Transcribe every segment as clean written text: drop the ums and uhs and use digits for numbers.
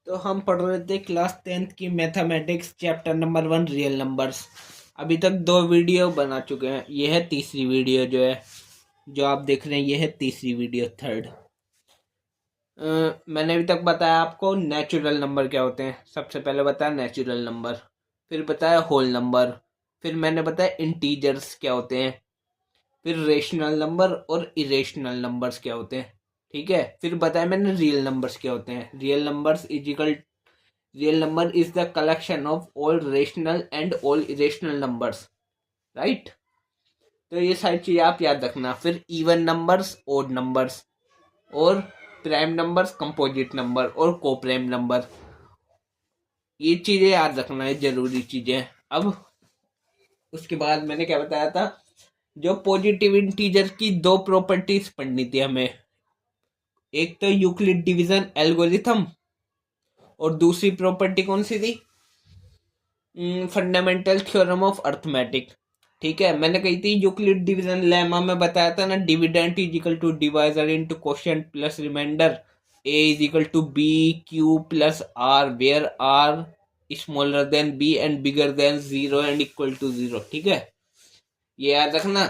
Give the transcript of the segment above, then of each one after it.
तो हम पढ़ रहे थे क्लास 10th की mathematics chapter number 1 real numbers. अभी तक 2 वीडियो बना चुके हैं, ये है तीसरी वीडियो जो आप देख रहे हैं, ये है तीसरी वीडियो, थर्ड। मैंने अभी तक बताया आपको नेचुरल नंबर क्या होते हैं। सबसे पहले बताया नेचुरल नंबर, फिर बताया होल नंबर, फिर मैंने बताया इंटीजर्स क्या होते हैं, फिर रेशनल नंबर और इरेशनल नंबर्स क्या होते हैं। ठीक है, फिर बताया मैंने रियल नंबर्स क्या होते हैं। Real number is the collection of all rational and all irrational numbers, right. तो ये सारी चीजें आप याद रखना। फिर इवन नंबर्स, ओड नंबर्स, और प्राइम नंबर्स, कंपोजिट नंबर और को प्राइम नंबर, ये चीजें याद रखना है, जरूरी चीजें। अब उसके बाद मैंने क्या बताया था, जो पॉजिटिव इंटीजर की 2 प्रॉपर्टीज पढ़नी थी हमें। एक तो यूक्लिड डिवीजन एल्गोरिथम, और दूसरी प्रॉपर्टी कौन सी थी, फंडामेंटल थ्योरम ऑफ अर्थमेटिक। ठीक है, मैंने कही थी यूक्लिड डिवीजन लेमा में बताया था ना, dividend is equal to divisor into quotient plus remainder, A is equal to B Q plus R, where R smaller than B and bigger than 0 and equal to 0। ठीक है, ये याद रखना।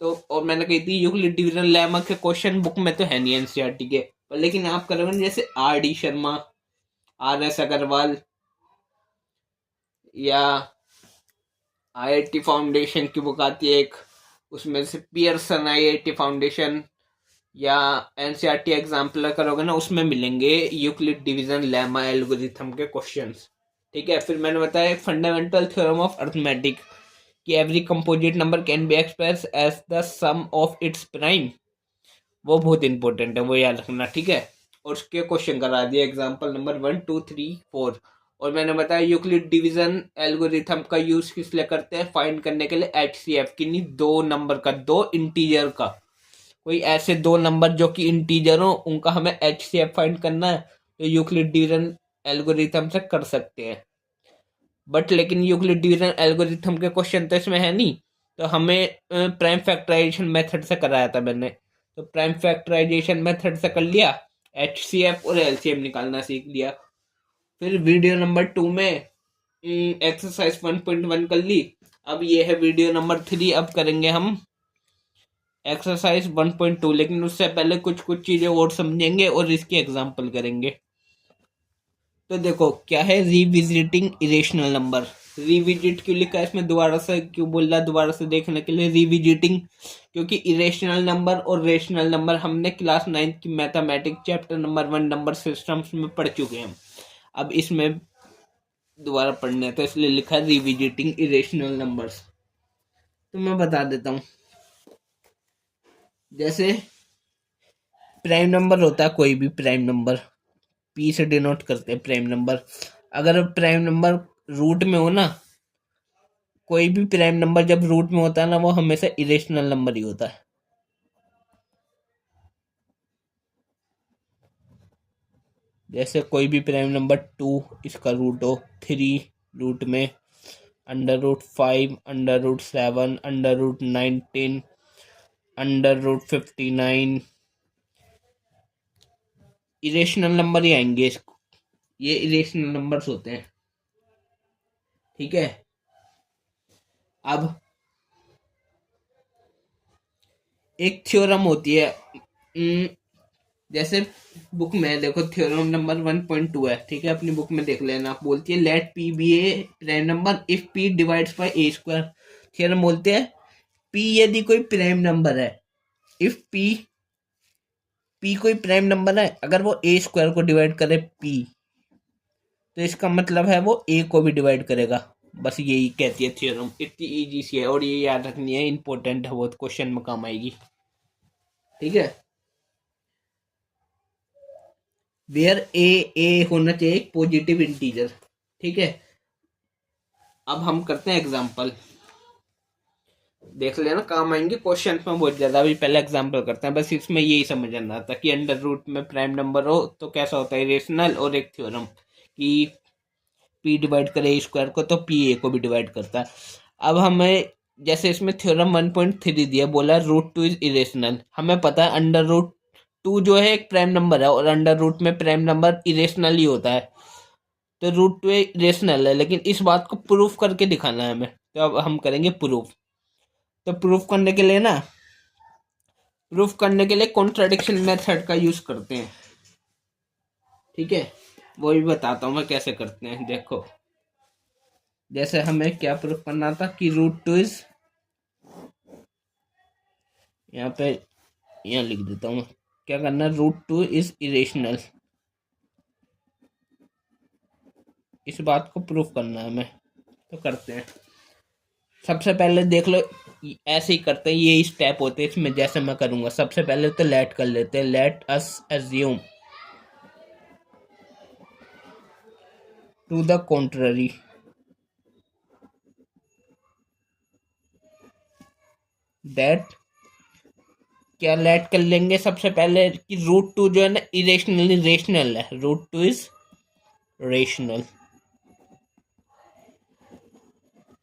तो और मैंने कही थी यूक्लिड डिवीजन लेमा के क्वेश्चन बुक में तो है नहीं एनसीईआरटी के, पर लेकिन आप करोगे जैसे R D Sharma, R S Agarwal, या आईआईटी फाउंडेशन की बुक आती है एक, उसमें से पियर्सन आईआईटी फाउंडेशन, या एनसीईआरटी एग्जाम्पलर करोगे ना, उसमें मिलेंगे यूक्लिड डिवीजन लेमा एल्गोरिथम के क्वेश्चंस। ठीक है, फिर मैंने बताया फंडामेंटल थ्योरम ऑफ अर्थमेटिक कि every composite number can be express as the sum of its prime. वो बहुत इंपॉर्टेंट है, वो याद रखना। ठीक है, और उसके क्वेश्चन करा दिए एग्जाम्पल नंबर 1 2 3 4। और मैंने बताया यूक्लिड डिवीजन एल्गोरिथम का यूज किस लिए करते हैं, फाइंड करने के लिए एचसीएफ की, नहीं 2 नंबर का, 2 इंटीजर का। कोई ऐसे 2 नंबर जो कि इंटीजर हो, उनका हमें एचसीएफ फाइंड करना है, तो यूक्लिड डिवीजन एल्गोरिथम से कर सकते हैं। बट लेकिन यूक्लिड डिवीजन एल्गोरिथम के क्वेश्चन तो इसमें है नहीं, तो हमें प्राइम फैक्टराइजेशन मेथड से कराया था मैंने। तो प्राइम फैक्टराइजेशन मेथड से कर लिया, एचसीएफ और एलसीएम निकालना सीख लिया। फिर वीडियो नंबर 2 में एक्सरसाइज 1.1 कर ली। अब ये है वीडियो नंबर 3। अब करेंगे हम एक्सरसाइज 1.2, लेकिन उससे पहले कुछ कुछ चीजें और समझेंगे और इसके एग्जाम्पल करेंगे। तो देखो क्या है, रिविजिटिंग इरेशनल नंबर। रिविजिट क्यों लिखा है इसमें, दोबारा से क्यों बोल रहा है, दोबारा से देखने के लिए रिविजिटिंग, क्योंकि इरेशनल नंबर और रेशनल नंबर हमने क्लास 9 की mathematics chapter number 1 number systems में पढ़ चुके हैं। अब इसमें दोबारा पढ़ने, तो इसलिए लिखा है रिविजिटिंग इरेशनल नंबर्स। तो मैं बता देता हूँ, जैसे प्राइम नंबर होता है, कोई भी प्राइम नंबर पी से डिनोट करते हैं प्राइम नंबर। अगर प्राइम नंबर रूट में हो ना, कोई भी प्राइम नंबर जब रूट में होता है ना, वो हमेशा इरेशनल नंबर ही होता है। जैसे कोई भी प्राइम नंबर 2 इसका रूट हो, 3 रूट में, √5, √7, √19, √59, इरेशनल नंबर ही आएंगे इसको, ये इरेशनल नंबर्स होते हैं। ठीक है, अब एक थ्योरम होती है, जैसे बुक में देखो थ्योरम नंबर 1.2 है। ठीक है, अपनी बुक में देख लेना। आप बोलती है let P be a prime number if P divides by a square. Theorem बोलते हैं पी यदि कोई प्राइम नंबर है, इफ पी कोई प्राइम नंबर है, अगर वो ए स्क्वायर को डिवाइड करे पी, तो इसका मतलब है वो ए को भी डिवाइड करेगा। बस यही कहती है थ्योरम, इतनी इजी सी है, और ये याद रखनी है, इंपॉर्टेंट है बहुत, क्वेश्चन में काम आएगी। ठीक है, वेयर ए होना चाहिए एक पॉजिटिव इंटीजर। ठीक है, अब हम करते हैं एग्जाम्पल, देख लेना काम आएंगे क्वेश्चन में बहुत ज्यादा। अभी पहले एग्जाम्पल करते हैं, बस इसमें यही समझना था कि अंडर रूट में प्राइम नंबर हो तो कैसा होता है, रेशनल, और एक थ्योरम कि पी डिवाइड करे ए स्क्वायर को, तो पी ए को भी डिवाइड करता है। अब हमें जैसे इसमें थ्योरम 1.3 दिया, बोला √2 इज इरेशनल। हमें पता है अंडर रूट टू जो है एक प्राइम नंबर है और अंडर रूट में प्राइम नंबर इरेशनल ही होता है, तो रूट टू इरेशनल है, लेकिन इस बात को प्रूफ करके दिखाना है हमें, तो अब हम करेंगे प्रूफ। तो प्रूफ करने के लिए ना, प्रूफ करने के लिए कॉन्ट्राडिक्शन मेथड का यूज करते हैं, ठीक है। वो भी बताता हूँ मैं कैसे करते हैं। देखो, जैसे हमें क्या प्रूफ करना था कि रूट टू इज, यहाँ पे यहाँ लिख देता हूँ, क्या करना, रूट टू इज इरेशनल, इस बात को प्रूफ करना है हमें। तो करते हैं। सबसे पहले देख लो, ऐसे ही करते हैं, ये स्टेप होते हैं इसमें। जैसे मैं करूंगा, सबसे पहले तो लेट कर लेते हैं, let us assume to the contrary, that, क्या लेट कर लेंगे सबसे पहले कि रूट टू जो है ना इरेशनली रेशनल है, रूट टू इज रेशनल।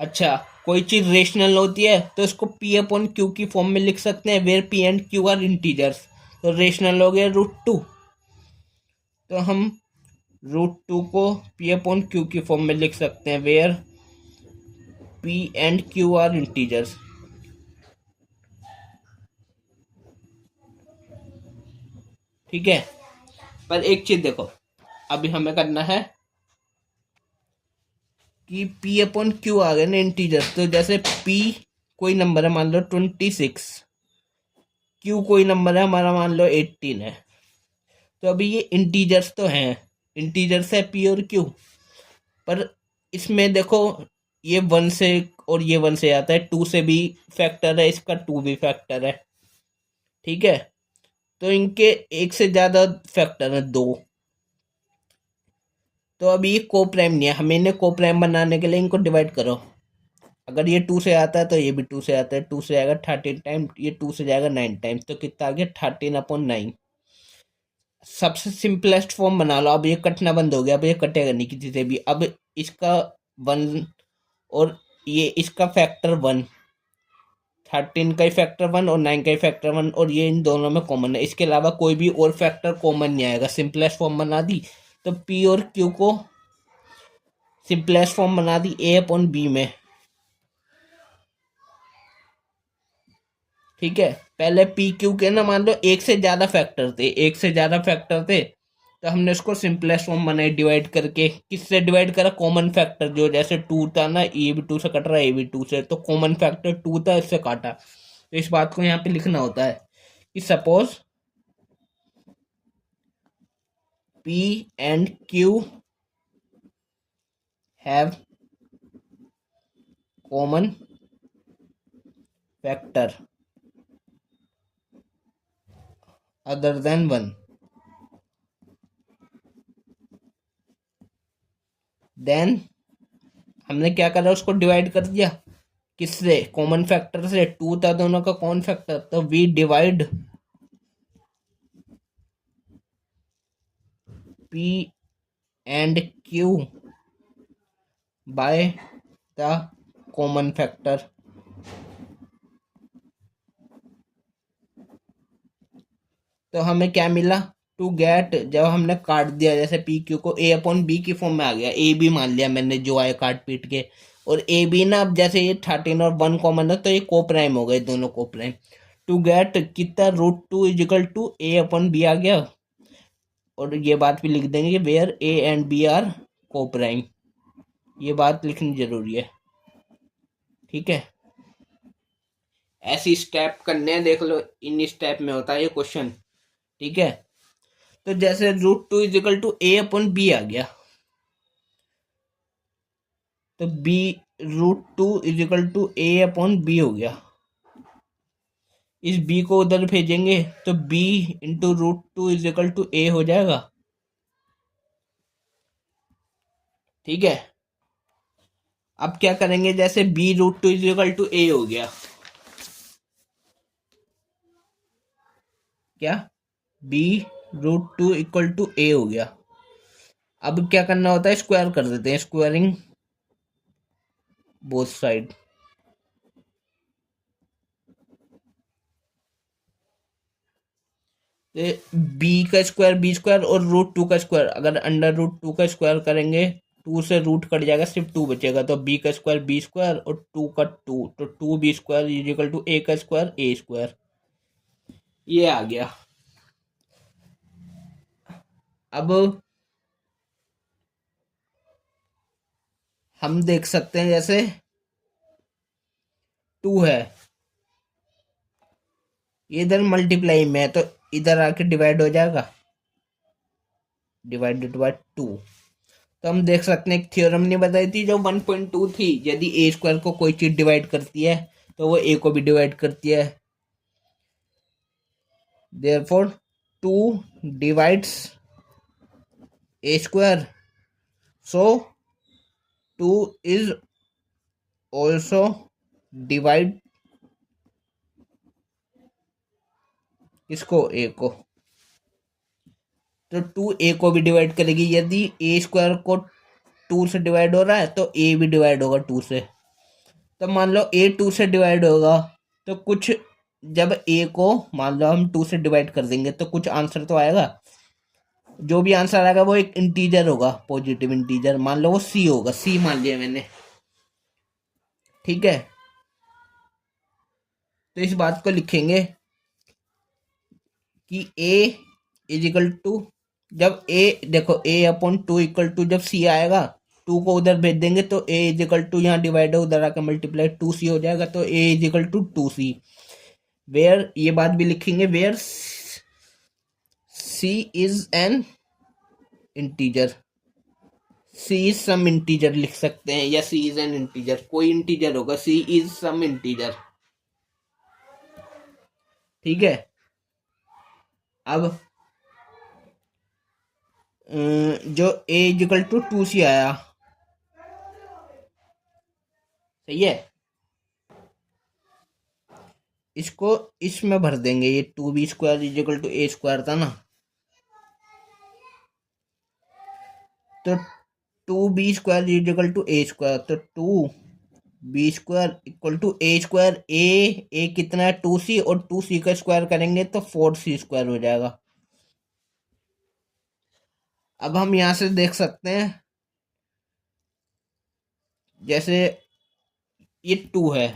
अच्छा, कोई चीज रेशनल होती है तो इसको पी अपॉन क्यू की फॉर्म में लिख सकते हैं, where p and q are integers, तो रेशनल हो गया रूट टू। तो हम रूट टू को पी अपॉन क्यू की फॉर्म में लिख सकते हैं, where p and q are integers, ठीक है। पर एक चीज देखो, अभी हमें करना है कि पी अपॉन क्यू आ गए ना इंटीजर्स, तो जैसे पी कोई नंबर है, मान लो 26, क्यू कोई नंबर है हमारा, मान लो 18 है। तो अभी ये इंटीजर्स तो हैं, इंटीजर्स है पी और क्यू, पर इसमें देखो, ये वन से और ये वन से आता है, टू से भी फैक्टर है इसका, टू भी फैक्टर है, ठीक है। तो इनके एक से ज्यादा फैक्टर है, दो। तो अभी ये को प्राइम नहीं है, हमें इन्हें को प्राइम बनाने के लिए इनको डिवाइड करो। अगर ये टू से आता है तो ये भी टू से आता है, टू से आएगा 13 टाइम, ये टू से जाएगा 9 टाइम, तो कितना आ गया 13/9। सबसे सिंपलेस्ट फॉर्म बना लो, अब ये कटना बंद हो गया, अब ये कटेगा नहीं किसी से भी। अब इसका वन और ये इसका फैक्टर वन, 13 का ही फैक्टर वन और 9 का ही फैक्टर वन, और ये इन दोनों में कॉमन है, इसके अलावा कोई भी और फैक्टर कॉमन नहीं आएगा। सिंपलेस्ट फॉर्म बना दी, तो पी और क्यू को सिंपलेस्ट फॉर्म बना दी ए अपॉन बी में, ठीक है। पहले पी क्यू के ना मान लो एक से ज्यादा फैक्टर थे, एक से ज्यादा फैक्टर थे, तो हमने उसको सिंपलेस्ट फॉर्म बनाई डिवाइड करके। किससे डिवाइड करा, कॉमन फैक्टर, जो जैसे टू था ना, ए भी टू से कट रहा है, ए भी टू से, तो कॉमन फैक्टर टू था, इससे काटा। तो इस बात को यहाँ पे लिखना होता है कि suppose p and q have common factor other than one, then हमने क्या करा, उसको डिवाइड कर दिया किससे, कॉमन फैक्टर से। टू था दोनों का कॉमन फैक्टर, तो we divide p and q by the common factor. तो हमें क्या मिला, टू गेट, जब हमने काट दिया जैसे पी क्यू को, ए अपॉन बी की फॉर्म में आ गया, ए बी मान लिया मैंने जो आए काट पीट के, और ए बी ना, अब जैसे ये 13 और वन कॉमन है तो ये को प्राइम हो गए, दोनों को प्राइम। टू गेट कितना, root two equal to a upon b आ गया, और ये बात भी लिख देंगे where a and b are coprime, ये बात लिखनी जरूरी है, ठीक है। ऐसी स्टेप करने हैं, देख लो इन स्टेप में होता है ये क्वेश्चन, ठीक है। तो जैसे root two equal to a upon b आ गया, तो b, root two equal to a upon b हो गया, इस बी को उधर भेजेंगे तो b into root two equal to a हो जाएगा, ठीक है। अब क्या करेंगे, जैसे b root two equal to a हो गया, क्या, b root two equal to a हो गया। अब क्या करना होता है, स्क्वायर कर देते हैं, स्क्वायरिंग बोथ साइड, बी और रूट 2 का स्क्वायर, अगर अंडर रूट 2 का स्क्वायर करेंगे 2 से रूट कट जाएगा, सिर्फ 2 बचेगा, तो बी स्क्वायर और 2 का 2, तो 2b² is equal to a² ये आ गया। अब हम देख सकते हैं जैसे 2 है, इधर मल्टीप्लाई में है तो इधर आके डिवाइड हो जाएगा, डिवाइडेड बाय 2। तो हम देख सकते हैं एक थ्योरम ने बताई थी जो 1.2 थी, यदि a² को कोई चीज डिवाइड करती है तो वो a को भी डिवाइड करती है, therefore 2 divides a², so 2 is also divide इसको a को, तो 2 a को भी डिवाइड करेगी, यदि a² को 2 से डिवाइड हो रहा है तो a भी डिवाइड होगा 2 से। तो मान लो a 2 से डिवाइड होगा तो कुछ, जब a को मान लो हम 2 से डिवाइड कर देंगे तो कुछ आंसर तो आएगा, जो भी आंसर आएगा वो एक इंटीजर होगा, पॉजिटिव इंटीजर, मान लो वो c होगा, c मान लिया मैंने, ठीक है। तो इस बात को लिखेंगे कि a इज इक्वल टू, जब a देखो a/2 इक्वल टू, जब c आएगा 2 को उधर भेज देंगे तो a इज इक्वल टू, यहाँ डिवाइड है उधर आकर मल्टीप्लाई 2c हो जाएगा, तो a is equal to 2c, where ये बात भी लिखेंगे where c is an integer, c is some integer लिख सकते हैं, या c इज एन इंटीजर, कोई इंटीजर होगा, c इज सम इंटीजर, ठीक है। अब जो a is equal to 2c आया, सही है, इसको इसमें भर देंगे, ये 2b² is equal to a² था ना, तो 2b² is equal to a², तो 2b² equal to a², a कितना है 2c, और 2c का स्क्वायर करेंगे तो 4c² हो जाएगा। अब हम यहां से देख सकते हैं जैसे ये 2 है,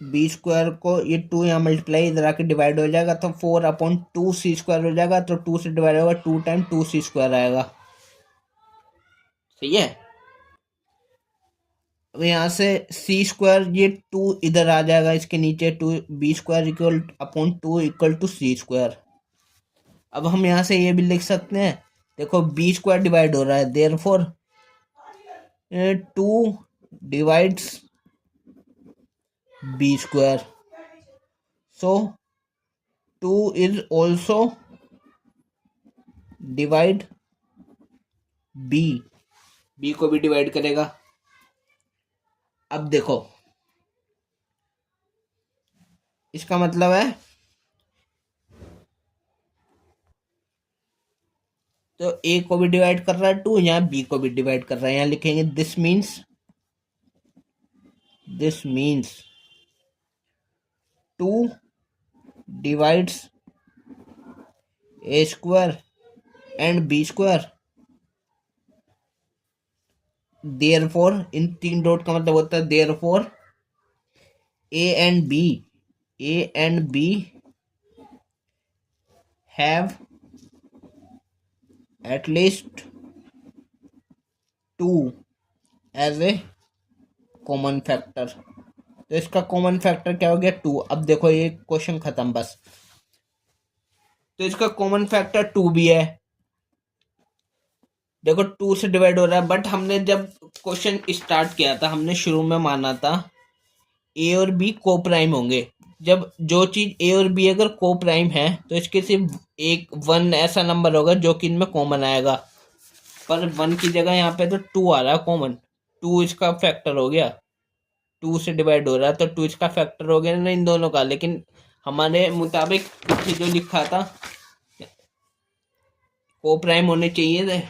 b² को ये 2 यहाँ मल्टीप्लाई इधर आके डिवाइड हो जाएगा, तो 4/2c² हो जाएगा, तो 2 से डिवाइड होगा 2 टाइम 2c² आएगा, सही है। अब यहाँ से c², ये 2 इधर आ जाएगा, इसके नीचे 2b² इक्वल/2 इक्वल टू c²। अब हम यहाँ से ये भी लिख सकते हैं, देखो b² डिवाइड हो रहा है, therefore 2 divides b², so 2 is also divide b को भी डिवाइड करेगा। अब देखो इसका मतलब है, तो a को भी डिवाइड कर रहा है 2, यहाँ b को भी डिवाइड कर रहा है, यहाँ लिखेंगे this means 2 divides a² and b², therefore इन 3 डॉट का मतलब होता है therefore a and b have at least 2 as a common factor. तो इसका कॉमन फैक्टर क्या हो गया 2। अब देखो ये क्वेश्चन खत्म बस। तो इसका कॉमन फैक्टर 2 भी है, देखो 2 से डिवाइड हो रहा है, बट हमने जब क्वेश्चन स्टार्ट किया था हमने शुरू में माना था ए और बी को प्राइम होंगे। जब जो चीज ए और बी अगर को प्राइम है तो इसके सिर्फ एक 1 ऐसा नंबर होगा जो कि इनमें कॉमन आएगा, पर 1 की जगह यहाँ पे तो 2 आ रहा है कॉमन, 2 इसका फैक्टर हो गया, 2 से डिवाइड हो रहा है तो 2 इसका फैक्टर हो गया ना इन दोनों का। लेकिन हमारे मुताबिक जो लिखा था को प्राइम होने चाहिए थे,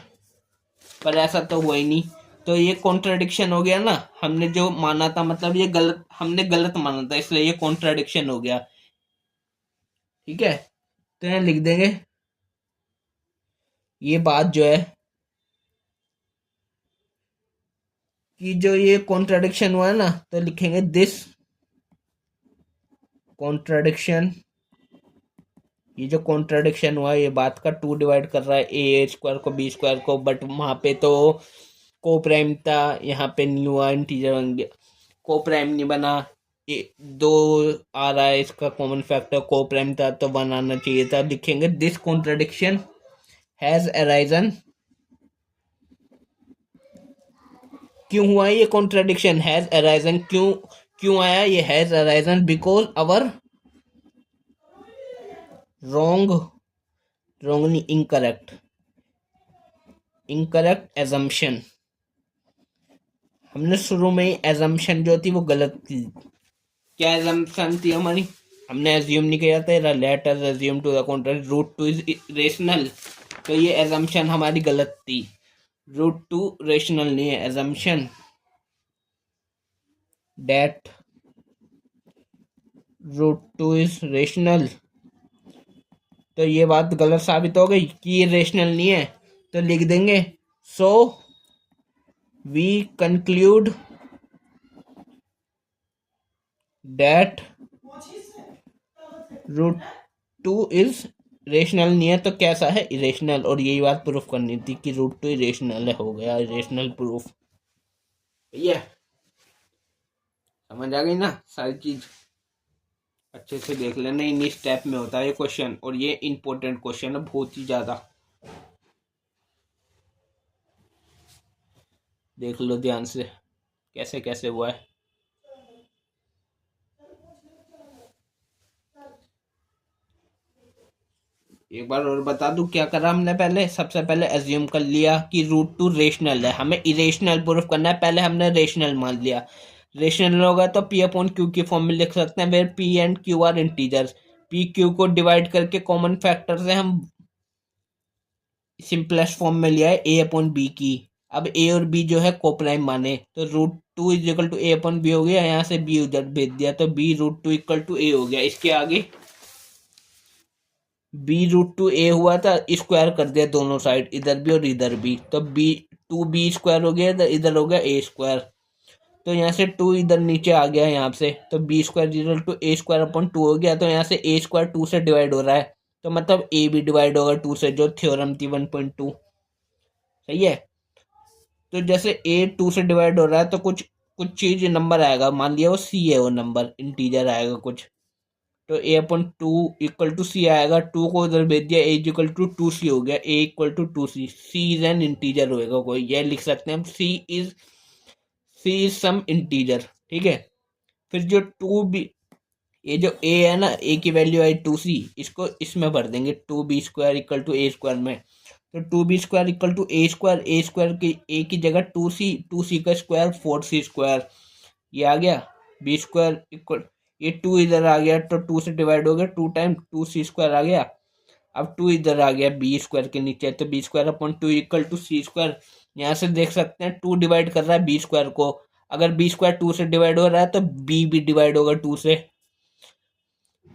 पर ऐसा तो हुआ ही नहीं, तो ये कॉन्ट्राडिक्शन हो गया ना। हमने जो माना था मतलब ये गलत, हमने गलत माना था, इसलिए ये कॉन्ट्राडिक्शन हो गया। ठीक है, तो यहाँ लिख देंगे ये बात जो है कि जो ये कॉन्ट्राडिक्शन हुआ है ना, तो लिखेंगे दिस कॉन्ट्राडिक्शन, ये जो कॉन्ट्राडिक्शन हुआ है ये बात का, टू डिवाइड कर रहा है ए स्क्वायर को बी स्क्वायर को, बट वहां पे तो को प्राइम था, यहाँ पे न्यू इंटीजर बन गया, को प्राइम नहीं बना, दो आ रहा है, इसका कॉमन फैक्टर को प्राइम था तो वन आना चाहिए था। लिखेंगे दिस कॉन्ट्राडिक्शन हैज अराइजन, क्यों हुआ ये कॉन्ट्राडिक्शन, हैज अराइजन, क्यों क्यों आया ये, has arisen because our wrong, wrong नहीं, इनकरेक्ट, इनकरेक्ट एजम्पशन, हमने शुरू में ही एजम्पशन जो थी वो गलत थी। क्या एजम्पशन थी हमारी, हमने एज्यूम नहीं किया था let us assume to the contrary root two is rational, तो ये एजम्पशन हमारी गलत थी, रूट टू रेशनल नहीं है, assumption that root two is rational, तो ये बात गलत साबित हो गई कि ये रेशनल नहीं है, तो लिख देंगे so we conclude that root two is rational नहीं है, तो कैसा है, इरेशनल, और यही बात प्रूफ करनी थी कि रूट टू इरेशनल है, हो गया इरेशनल प्रूफ। भैया समझ आ गई ना सारी चीज, अच्छे से देख लेना, इन स्टेप में होता है ये क्वेश्चन, और ये इंपॉर्टेंट क्वेश्चन है बहुत ही ज्यादा, देख लो ध्यान से कैसे कैसे हुआ है। एक बार और बता दूं क्या करा हमने, पहले सबसे पहले एज्यूम कर लिया कि रूट टू रेशनल है, हमें इरेशनल प्रूफ करना है, पहले हमने रेशनल मान लिया, रेशनल होगा तो पी अपॉन क्यू की फॉर्म में लिख सकते हैं, where p and q are integers, p q को डिवाइड करके कॉमन फैक्टर से हम सिंपलेस्ट फॉर्म में लिया है ए अपॉन बी की, अब ए और बी जो है कोप्राइम माने, तो root two is equal to a upon b हो गया, यहाँ से बी उधर भेज दिया तो b root two equal to a हो गया, इसके आगे बी रूट टू ए हुआ था, स्क्वायर कर दिया दोनों साइड, इधर भी और इधर भी, तो बी टू बी स्क्वायर हो गया, इधर हो गया ए स्क्वायर, तो यहाँ से टू इधर नीचे आ गया यहाँ से, तो b square equal to a square upon two हो गया, तो यहाँ से ए स्क्वायर टू से डिवाइड हो रहा है, तो मतलब ए भी डिवाइड होगा टू से, जो थ्योरम थी 1.2, सही है। तो जैसे ए टू से डिवाइड हो रहा है तो कुछ कुछ चीज नंबर आएगा, मान लिया वो सी है, वो नंबर इंटीजर आएगा कुछ, तो a upon two equal to c आएगा, टू को उधर भेज दिया, a equal to two c हो गया, a equal to two c, c is an integer होएगा कोई, यह लिख सकते हैं हम, सी इज सम इंटीजर, ठीक है। फिर जो टू बी, ये जो ए है ना, ए की वैल्यू आई टू सी, इसको इसमें भर देंगे, two b square equal to a square में, तो two b square equal to a square की ए की जगह टू सी का स्क्वायर फोर सी स्क्वायर, ये आ गया, बी स्क्वायर इक्वल, ये टू इधर आ गया तो टू से डिवाइड हो गया, two time two c square आ गया, अब टू इधर आ गया बी स्क्वायर के नीचे, तो b square upon two equal to c square, यहाँ से देख सकते हैं टू डिवाइड कर रहा है बी स्क्वायर को, अगर बी स्क्वायर टू से डिवाइड हो रहा है तो बी भी डिवाइड होगा टू से,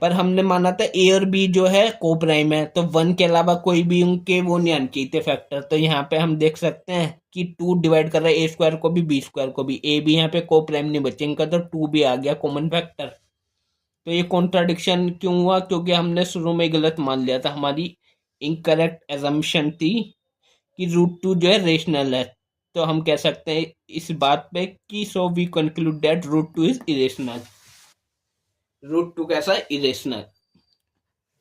पर हमने माना था ए और बी जो है को प्राइम है, तो वन के अलावा कोई भी उनके वो नहीं आने चाहिए फैक्टर, तो यहाँ पे हम देख सकते हैं कि टू डिवाइड कर रहा है ए स्क्वायर को भी बी स्क्वायर को भी, ए भी यहाँ पे को प्राइम नहीं बचे इनका, तो टू भी आ गया कॉमन फैक्टर। तो ये कॉन्ट्राडिक्शन क्यों हुआ, क्योंकि हमने शुरू में गलत मान लिया था, हमारी इनकरेक्ट एजम्पशन थी कि रूट टू जो है रेशनल है, तो हम कह सकते हैं इस बात पे कि so we conclude that root two is irrational, root two कैसा है, इरेशनल।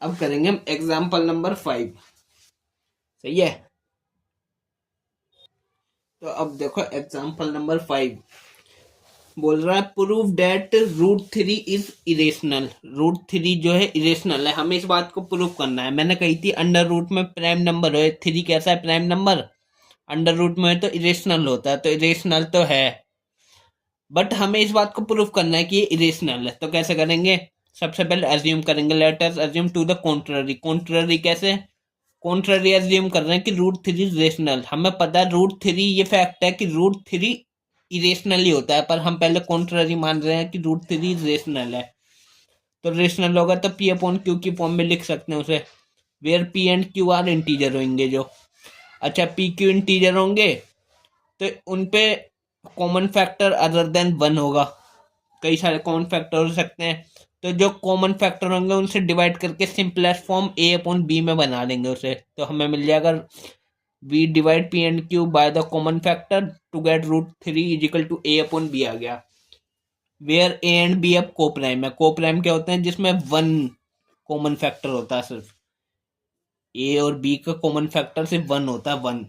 अब करेंगे हम एग्जाम्पल नंबर 5, सही है। तो अब देखो एग्जाम्पल नंबर 5 बोल रहा है prove that root three is irrational, root three जो है इरेशनल है, हमें इस बात को प्रूव करना है, मैंने कही थी अंडर रूट में प्राइम नंबर है, थ्री कैसा है प्राइम नंबर, अंडर रूट में है तो इरेशनल होता है, तो इरेशनल तो है, बट हमें इस बात को प्रूव करना है कि ये इरेशनल है, तो कैसे करेंगे, सबसे पहले एज्यूम करेंगे, let us assume to the contrary, contrary कैसे, कॉन्ट्ररी एज्यूम कर रहे हैं कि रूट थ्री रेशनल, हमें पता है रूट थ्री, ये फैक्ट है कि रूट थ्री इरेशनल ही होता है, पर हम पहले कॉन्ट्ररी मान रहे हैं कि रूट थ्री रेशनल है, तो रेशनल होगा तो पी अपॉन क्यू की फॉर्म में लिख सकते हैं उसे, where p and q are integer होंगे जो। अच्छा, पी क्यू इंटीजर होंगे तो उन पे कॉमन फैक्टर अदर देन 1 होगा। कई सारे कॉमन फैक्टर हो सकते हैं, तो जो कॉमन फैक्टर होंगे उनसे डिवाइड करके simplest form a upon b में बना देंगे उसे। तो हमें मिल जाएगा we divide p and q by the common factor to get √3 is equal to a upon b आ गया। वेयर ए एंड बी अब को प्राइम है। को प्राइम क्या होते हैं, जिसमें 1 कॉमन फैक्टर होता है, सिर्फ ए और बी का कॉमन फैक्टर सिर्फ 1 होता है, 1।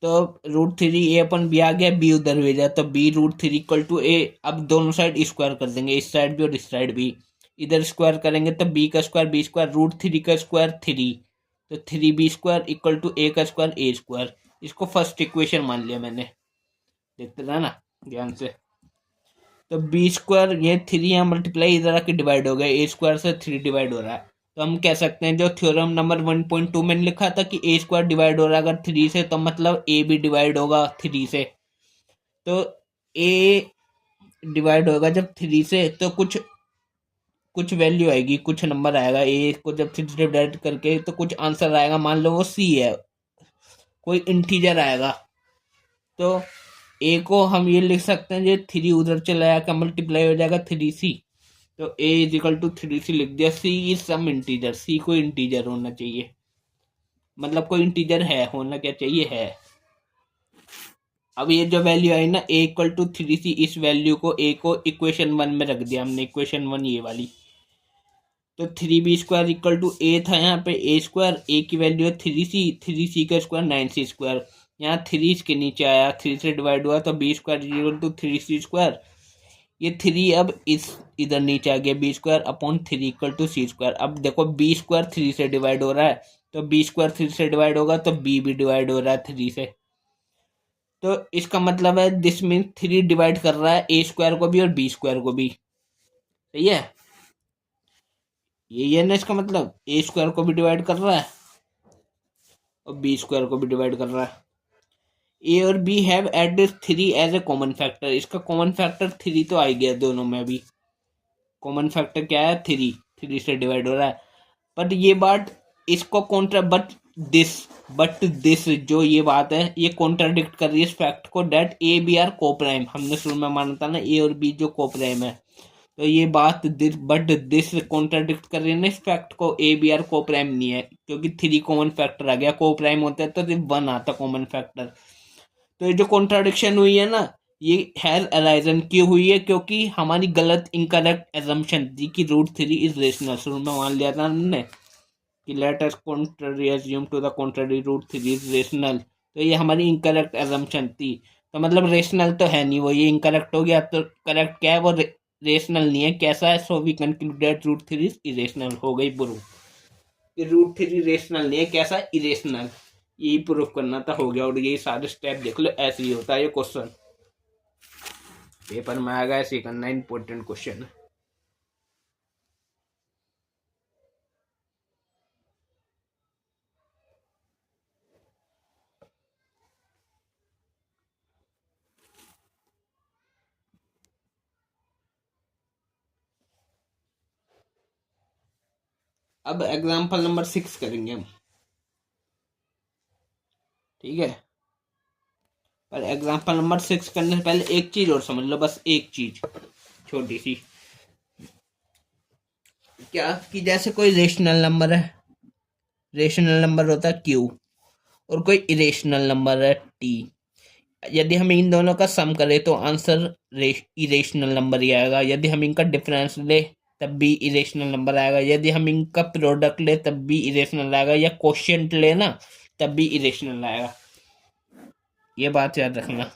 तो √3 ए अपन बी आ गया, बी उधर भेजा तो बी √3 इक्वल टू ए। अब दोनों साइड स्क्वायर कर देंगे, इस साइड भी और इस साइड भी। इधर स्क्वायर करेंगे तो बी का स्क्वायर बी स्क्वायर, √3 का स्क्वायर 3, तो 3b स्क्वायर इक्वल टू ए का स्क्वायर ए स्क्वायर। इसको फर्स्ट इक्वेशन मान लिया मैंने, देखते रहना ध्यान से। तो बी स्क्वायर, ये 3 यहाँ मल्टीप्लाई इधर आके डिवाइड हो गया, ए स्क्वायर से 3 डिवाइड हो रहा है। तो हम कह सकते हैं जो थ्योरम नंबर 1.2 में लिखा था कि ए स्क्वायर डिवाइड हो रहा है अगर 3 से, तो मतलब ए भी डिवाइड होगा 3 से। तो ए डिवाइड होगा जब 3 से तो कुछ कुछ वैल्यू आएगी, कुछ नंबर आएगा ए को जब 3 से डिवाइड करके, तो कुछ आंसर आएगा। मान लो वो सी है, कोई इंटीजर आएगा। तो ए को हम ये लिख सकते हैं, ये 3 उधर चला जाएगा, मल्टीप्लाई हो जाएगा 3c। तो ए इज इक्वल टू 3c लिख दिया। सी इज सम इंटीजर, सी कोई इंटीजर होना चाहिए, मतलब कोई इंटीजर है, होना क्या चाहिए, है। अब ये जो वैल्यू आई ना ए इक्वल टू 3c, इस वैल्यू को ए को इक्वेशन 1 में रख दिया हमने, इक्वेशन 1 ये वाली। तो 3b स्क्वायर इक्वल टू ए था यहाँ पे, ए स्क्वायर, ए की वैल्यू है 3c, 3c का स्क्वायर 9c स्क्वायर। यहाँ 3 इसके नीचे आया, 3 से डिवाइड हुआ तो b square equal to 3c square. ये 3 अब इस इधर नीचे आ गया, b square upon 3 equal to c square. अब देखो बी स्क्वायर 3 से डिवाइड हो रहा है, तो बी स्क्वायर 3 से डिवाइड होगा तो बी भी डिवाइड हो रहा है 3 से। तो इसका मतलब है दिस मीन 3 डिवाइड कर रहा है ए स्क्वायर को भी और बी स्क्वायर को भी, सही है। ये है ना इसका मतलब, ए स्क्वायर को भी डिवाइड कर रहा है और बी स्क्वायर को भी डिवाइड कर रहा है। ए और b have added 3 as a common factor. इसका कॉमन फैक्टर 3 तो आ गया दोनों में भी। कॉमन फैक्टर क्या है, 3 से डिवाइड हो रहा है। बट ये बात इसको कॉन्ट्रा बट दिस जो ये बात है ये कॉन्ट्राडिक्ट कर रही है इस फैक्ट को, डेट ए बी आर को प्राइम। हमने शुरू में माना था ना ए और बी जो को प्राइम है, तो ये बात बट दिस कॉन्ट्राडिक्ट कर रही है ना इस फैक्ट को, ए बी आर को प्राइम नहीं है, क्योंकि 3 कॉमन फैक्टर आ गया। को प्राइम होता है तो सिर्फ 1 आता कॉमन फैक्टर। तो ये जो कॉन्ट्राडिक्शन हुई है ना, ये हैज अराइजन क्यों हुई है, क्योंकि हमारी गलत इनकरेक्ट एजम्पशन थी कि √3 इज रेशनल। शुरू में मान लिया था हमने कि let us contrary assume to the contrary √3 is rational, तो ये हमारी इनकरेक्ट एजम्पशन थी। तो मतलब रेशनल तो है नहीं वो, ये इनकरेक्ट हो गया। तो करेक्ट क्या है, वो रेशनल नहीं है, कैसा है। So we concluded √3 is irrational, हो गई प्रूफ। √3 रेशनल नहीं है, कैसा, इरेशनल। यही प्रूफ करना था, हो गया। और यही सारे स्टेप देख लो, ऐसे ही होता है ये क्वेश्चन पेपर में आएगा, ऐसे करना, इंपॉर्टेंट क्वेश्चन है। अब एग्जाम्पल नंबर 6 करेंगे हम, ठीक है। पर एग्जाम्पल नंबर 6 करने से पहले एक चीज और समझ लो, बस एक चीज छोटी सी, क्या कि जैसे कोई रेशनल नंबर है, रेशनल नंबर होता है क्यू, और कोई इरेशनल नंबर है टी। यदि हम इन दोनों का सम करें तो आंसर इरेशनल नंबर ही आएगा। यदि हम इनका डिफरेंस ले तब भी इरेशनल नंबर आएगा। यदि हम इनका प्रोडक्ट ले तब भी इरेशनल आएगा, या क्वोशिएंट ले ना तब भी इरेशनल आएगा। ये बात याद रखना।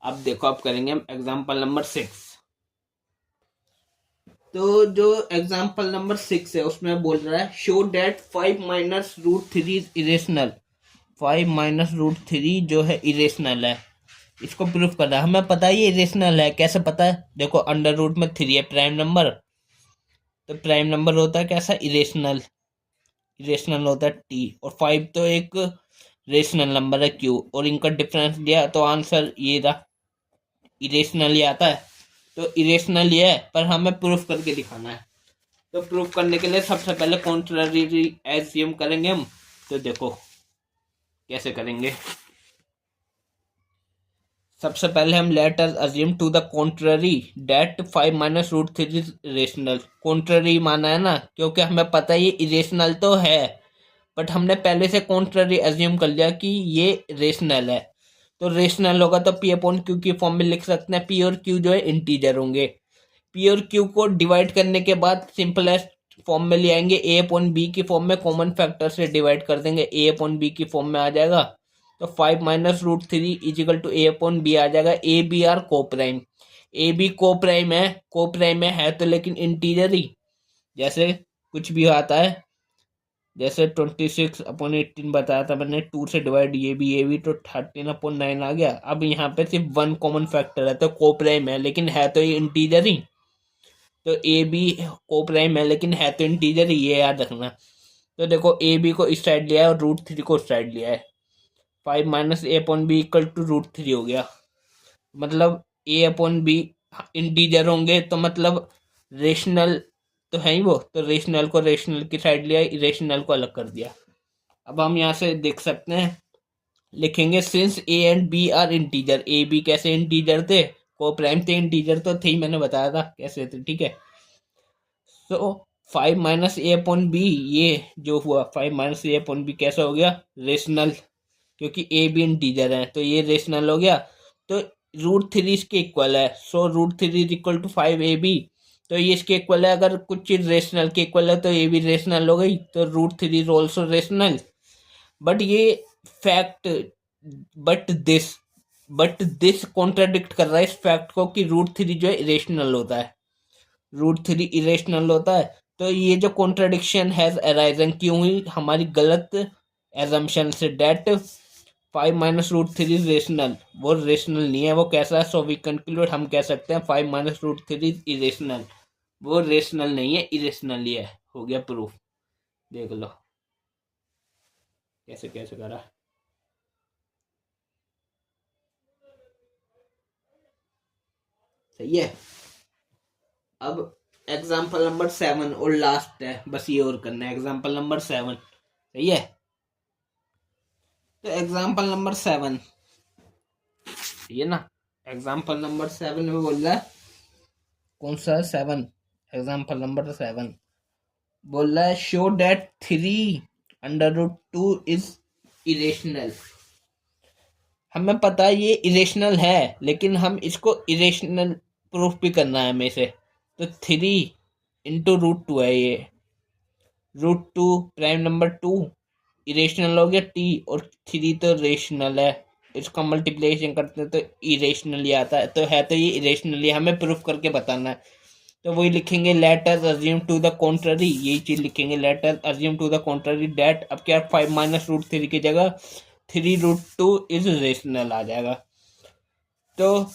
अब देखो, अब करेंगे हम एग्जाम्पल नंबर 6। तो जो एग्जाम्पल नंबर 6 है उसमें बोल रहा है show that 5 minus √3 is irrational. 5 minus √3 जो है इरेशनल है, इसको प्रूफ करना है। हमें पता है ये इरेशनल है, कैसे पता है, देखो अंडर रूट में 3 है प्राइम नंबर, तो प्राइम नंबर होता है कैसा, इरेशनल। इरेशनल होता है टी, और 5 तो एक रेशनल नंबर है क्यू, और इनका डिफरेंस दिया तो आंसर ये रहा, इरेशनल ही आता है। तो इरेशनल ये है, पर हमें प्रूफ करके दिखाना है। तो प्रूफ करने के लिए सबसे पहले कॉन्ट्ररी एज्यूम करेंगे हम। तो देखो कैसे करेंगे। सबसे पहले हम let us assume to the contrary that 5 minus root three is rational. Contrary माना है ना, क्योंकि हमें पता है ये इरेशनल तो है, बट हमने पहले से कॉन्ट्ररी अज्यूम कर लिया कि ये रेशनल है। तो रेशनल होगा तो पी अपॉन क्यू की फॉर्म में लिख सकते हैं। पी और क्यू जो है इंटीजर होंगे। पी और क्यू को डिवाइड करने के बाद सिंपलेस्ट फॉर्म में ले आएंगे। ए अपॉन बी की फॉर्म में कॉमन फैक्टर से डिवाइड कर देंगे, ए अपॉन बी की फॉर्म में आ जाएगा। तो 5 minus root three equal to a upon b आ जाएगा। A b are coprime, a b coprime है, को प्राइम में है तो लेकिन इंटीजर ही, जैसे कुछ भी आता है। जैसे 26/18 बताया था मैंने, 2 से डिवाइड ये भी तो 13/9 आ गया। अब यहाँ पे सिर्फ वन कॉमन फैक्टर है तो को प्राइम है, लेकिन है तो ये इंटीजर ही। तो ए बी को प्राइम है लेकिन है तो इंटीजर ही, ये याद रखना। तो देखो ए बी को इस साइड लिया है और रूट थ्री को उस साइड लिया है। 5 minus a upon b equal to root three हो गया। मतलब ए अपॉन बी इंटीजर होंगे तो मतलब रेशनल तो है ही वो, तो रेशनल को रेशनल की साइड लिया, इरेशनल को अलग कर दिया। अब हम यहाँ से देख सकते हैं, लिखेंगे since a and b are integer. A b कैसे इंटीजर थे, को प्राइम थे, इंटीजर तो थे ही, मैंने बताया था कैसे थे, ठीक है। तो 5 माइनस ए अपॉन बी, ये जो हुआ 5 माइनस ए अपॉन बी कैसा हो गया, रेशनल, क्योंकि ए बी इंटीजर है तो ये रेशनल हो गया। तो रूट थ्री इसके इक्वल है, so root three is equal to 5 AB। तो ये इसके इक्वल है, अगर कुछ चीज रेशनल के इक्वल है तो ये भी रेशनल हो गई, तो root three is also rational. But ये fact, but this but this contradict कर रहा है इस फैक्ट को कि रूट थ्री जो है इरेशनल होता है, रूट थ्री इरेशनल होता है। तो ये जो कॉन्ट्राडिक्शन हैज अराइजन क्यों हुई, हमारी गलत एजम्पशन से, that 5 minus root three rational, वो रेशनल नहीं है। वो कैसा है, सो वी कंक्लूड, हम कह सकते हैं 5 माइनस रूट थ्री इरेशनल, वो रेशनल नहीं है, इरेशनल ही है। हो गया प्रूफ, देख लो कैसे कैसे करा। सही है। अब एग्जाम्पल नंबर 7 और लास्ट है, बस ये और करना है, एग्जाम्पल नंबर 7। सही है। तो एग्जाम्पल नंबर 7 ये ना, एग्जाम्पल नंबर 7 में बोल रहा है, कौन सा है 7, एग्जाम्पल नंबर 7 बोल रहा है शो डेट 3√2 इज इरेशनल। हमें पता है ये इरेशनल है, लेकिन हम इसको इरेशनल प्रूफ भी करना है हमें से। तो 3 × √2 है ये, √2 प्राइम नंबर 2 इरेशनल हो गया टी, और 3 तो रेशनल है, इसका मल्टीप्लिकेशन करते हैं तो इरेशनल ही आता है। तो ये इरेशनल ही, हमें प्रूफ करके बताना है। तो वही लिखेंगे let us assume to the contrary, यही चीज लिखेंगे let us assume to the contrary that, अब क्या 5 माइनस रूट थ्री की जगह 3√2 इज रेशनल आ जाएगा। तो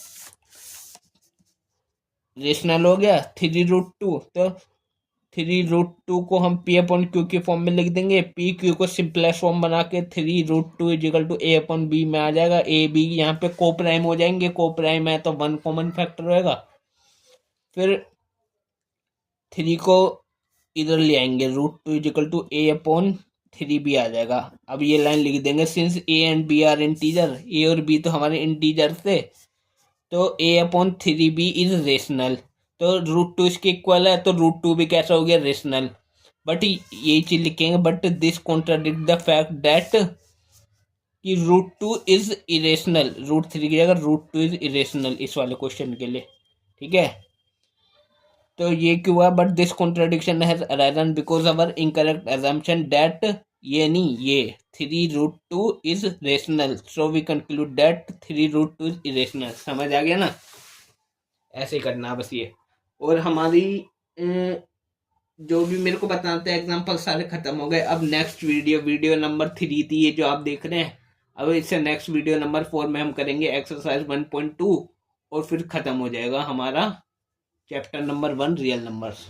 रेशनल हो गया 3√2, तो 3√2 को हम पी अपॉन क्यू की फॉर्म में लिख देंगे। पी क्यू को सिंपलेस्ट फॉर्म बना के 3√2 equal to a upon b में आ जाएगा। ए बी यहाँ पे को प्राइम हो जाएंगे, को प्राइम है तो वन कॉमन फैक्टर होएगा। फिर 3 को इधर ले आएंगे, √2 इजिकल टू ए अपॉन 3 भी आ जाएगा। अब ये लाइन लिख देंगे since a and b are integer, a और बी तो हमारे इंटीजर थे, तो ए अपॉन 3 भी इज रेशनल। तो √2 इसके इक्वल है, तो √2 भी कैसा हो गया, रेशनल। बट यही चीज लिखेंगे, but this contradict the fact that कि √2 इज इरेशनल, √3 की जगह √2 इज इरेशनल इस वाले क्वेश्चन के लिए, ठीक है। तो ये क्यों हुआ, but this contradiction has arisen because our incorrect assumption that, ये नहीं, ये 3√2 is rational, so we conclude that 3√2 is irrational. समझ आ गया ना, ऐसे करना बस ये। और हमारी जो भी मेरे को बताते हैं एग्जांपल सारे खत्म हो गए। अब नेक्स्ट वीडियो नंबर 3 थी ये जो आप देख रहे हैं, अब इससे नेक्स्ट वीडियो नंबर 4 में हम करेंगे एक्सरसाइज 1.2, और फिर खत्म हो जाएगा हमारा चैप्टर नंबर 1 रियल नंबर्स।